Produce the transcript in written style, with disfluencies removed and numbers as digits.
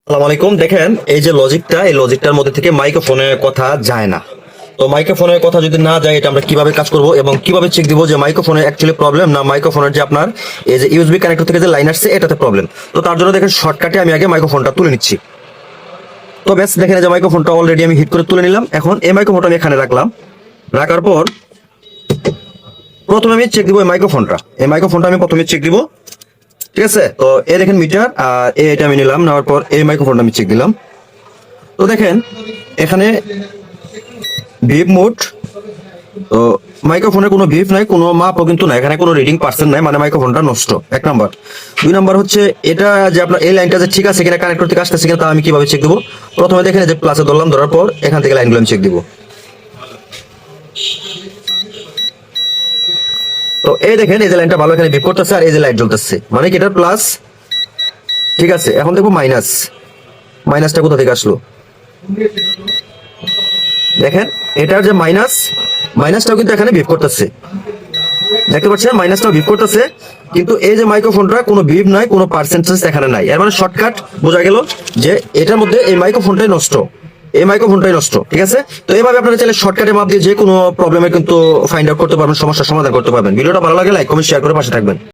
আসসালামু আলাইকুম। দেখেন এই যে লজিকটা, এই লজিকটার মধ্যে থেকে মাইক্রোফোনের কথা যায় না। তো মাইক্রোফোনের কথা যদি না যায়, এটা আমরা কিভাবে কাজ করব এবং কিভাবে চেক দিব যে মাইক্রোফোনের অ্যাকচুয়ালি প্রবলেম না মাইক্রোফোনের যে আপনার এই যে ইউএসবি কানেক্টর থেকে যে লাইন আসছে এটাতে প্রবলেম। তো তার জন্য দেখেন শর্টকাটে আমি আগে মাইক্রোফোনটা তুলে নিচ্ছি। তো ব্যাস দেখেন এই যে মাইক্রোফোনটা অলরেডি আমি হিট করে তুলে নিলাম। এখন এই মাইক্রোফোনটা আমি এখানে রাখলাম। রাখার পর প্রথমে আমি চেক দিব এই মাইক্রোফোনটা আমি প্রথমে চেক দিব। ঠিক আছে, তো এই দেখেন মিটার আর এটা আমি নিলাম, নেওয়ার পর এই মাইক্রোফোনটা আমি চেক দিলাম। তো দেখেন এখানে ভিপ মোড, তো মাইক্রোফোনে কোনো ভিপ নাই, কোনো মাপও কিন্তু নাই, এখানে কোনো রিডিং পার্সেন্ট নাই, মানে মাইক্রোফোনটা নষ্ট। এক নাম্বার। দুই নাম্বার হচ্ছে এটা যে আপনার এই লাইনটা যে ঠিক আছে কিনা, কানেক্টর থেকে আসতেছে কিনা, তা আমি কিভাবে চেক দেবো? প্রথমে দেখেন যে প্লাসে ধরলাম, ধরার পর এখান থেকে লাইনগুলো আমি চেক দিব। তো এই দেখেন এই যে লাইনটা ভালো এখানে ভিপ করতেছে আর এই যে লাইট জ্বলতেছে, মানে কি এটার প্লাস। ঠিক আছে, এখন দেখবো মাইনাস। মাইনাসটা কোথা থেকে আসলো? দেখেন এটার যে মাইনাস, মাইনাসটাও কিন্তু এখানে ভিপ করতেছে। দেখতে পাচ্ছেন মাইনাসটাও ভিপ করতেছে, কিন্তু এই যে মাইক্রোফোনটা কোনো ভিপ নাই, কোনো পার্সেন্টেজ এখানে নাই। এর মানে শর্টকাট বোঝা গেল যে এটার মধ্যে এই মাইক্রোফোনটাই নষ্ট, এই মাইক্রোফোনটাই নষ্ট। ঠিক আছে, তো এইভাবে আপনারা চাইলে শর্টকাটে মাপ দিয়ে যে কোনো প্রবলেমের কিন্তু ফাইন্ড আউট করতে পারবেন, সমস্যার সমাধান করতে পারবেন। ভিডিওটা ভালো লাগে লাইক কমেন্ট শেয়ার করে পাশে থাকবেন।